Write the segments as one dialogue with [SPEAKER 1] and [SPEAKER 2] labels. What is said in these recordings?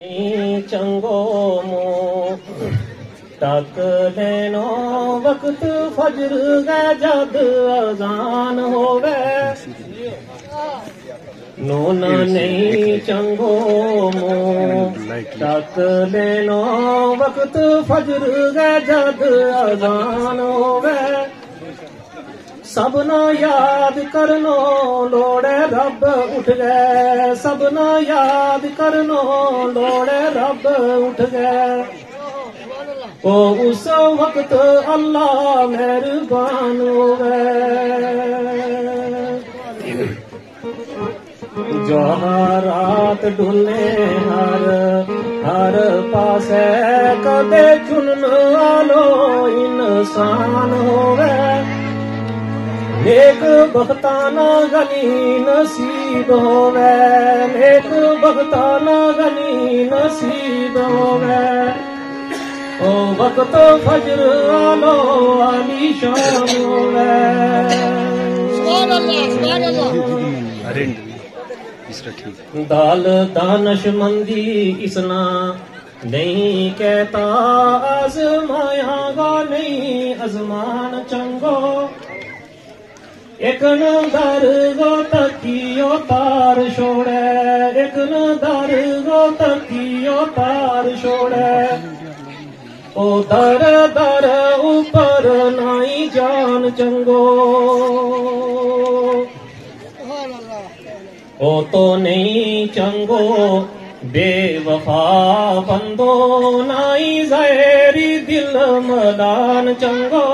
[SPEAKER 1] चंगो मुंह टक लेनो वक्त फजर गै जद अजान होवे नून नहीं चंगो मुंह टक लेनो वक्त फजर गै जद अजान होवे सबना याद करनो लोड़े रब उठ गए सबना याद करनो लोड़े रब उठ गए ओ उस वक्त अल्लाह मेहरबान होवे जवाहरात ढूले हर पासे कदे चुनन आलो इंसान होवे नेक बख्ताना गनी नसीब होवे नेक बख्ताना गनी नसीब होवे ओ वक्त फजर आलो आली शाम होवे दाल दानशमंदी इसना नहीं कहता आजमायागा नहीं अजमान चंगो एक न दर गो तकियो तार छोड़े एक न दर गो तकियो तार छोड़े ओ दर दर ऊपर नाई जान चंगो ओ तो नहीं चंगो बेवफा बंदो नाई ज़हरी दिल मदान चंगो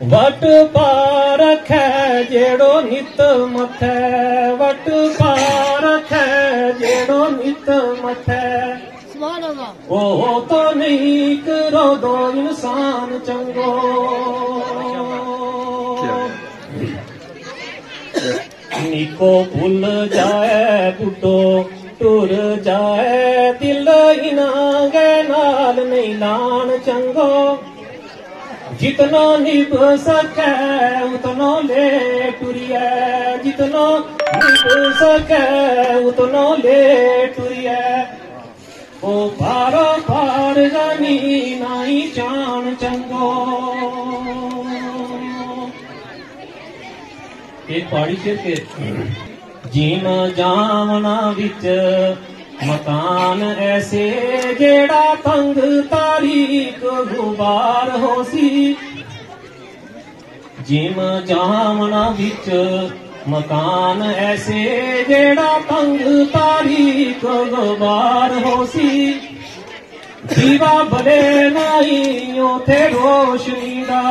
[SPEAKER 1] वट पार है जेड़ो नित मथे वट पार है जेड़ो नित मथे ओ तो नहीं करो दो इंसान चंगो निको भूल जाए बुढ़ो टुर जाए दिल इना गए नाल नहीं लान चंगो जितना निभ सके उतना ले टुरिए जितना निभ सके उतना ले टुरिए ओ पारो पार जानी नाई चान चंगो एक पहाड़ी शेर के जीन जावना विच मकान ऐसे जेड़ा तंग तारीख गुबार होसी जिम जावना विच मकान ऐसे जेड़ा तंग तारीख गुबार होसी दीवा भले नाई ओथे रोशनी दा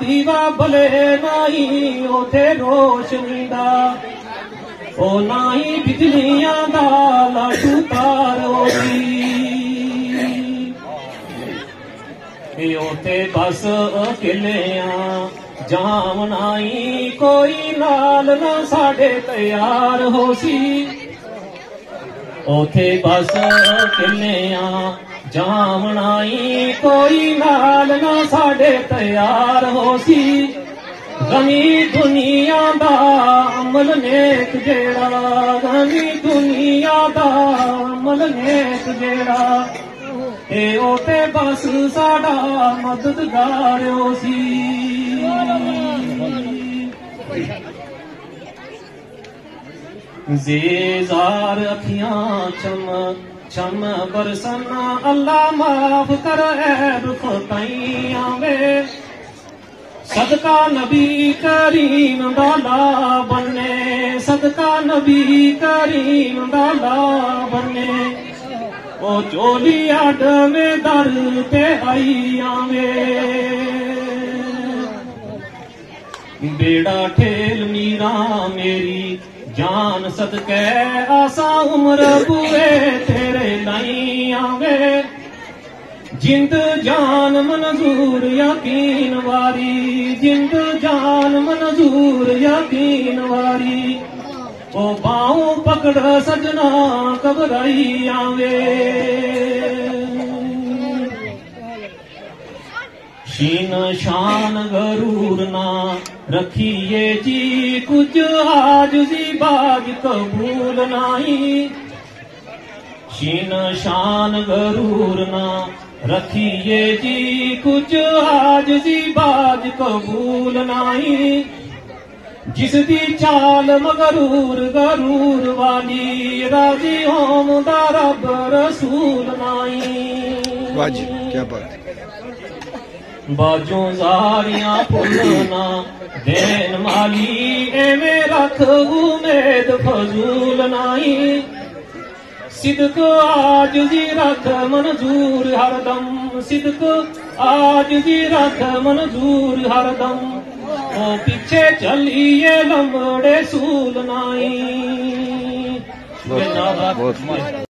[SPEAKER 1] दीवा भले नाई ओथे रोशनी दा ओ नाई बिजलियां दा लाटू तारो दी ओते बस अकेलियां जाम नाई कोई नाल ना साडे तैयार होसी ओथे बस अकेलियां जाम नाई कोई नाल ना साडे तैयार होसी गनी दुनिया दा अमल नेक जेड़ा गनी दुनिया दा अमल नेक जेड़ा ए ओते बस साडा मददगार होसी ज़ेज़ार अखियां चम चम बरसना अल्लाह माफ कर ऐब खताइयां वे सदका नबी करीम दाला बने सदका नबी करीम दाला बने ओ चोली अड में दर पे आई आवे बेड़ा ठेल मीरा मेरी जान सदके आसा उम्र बुए तेरे लाई आवे जिंद जान मंजूर यकीन वारी जिंद जान मंजूर यकीन वारी ओ बाहों पकड़ सजना घबराई आवे शीन शान गरूर ना रखिए जी कुछ आज जी बाज कबूल नाही शीन शान गरूर ना रखिए जी, कुछ आज जी बाज कबूल नाई। जिस दी चाल मगरूर गरूर वाली, राजी होम दा रब रसूल नाई।
[SPEAKER 2] वाह जी, क्या बात।
[SPEAKER 1] बाजों जारियां फुलना देन माली, एवें रख उमेद फजूल नाई। सिदक आज जी रख मंजूर हरदम, सिदक आज जी रख मंजूर हरदम। ओ पीछे चलिए लंबड़े सूल नाई।
[SPEAKER 2] बहुत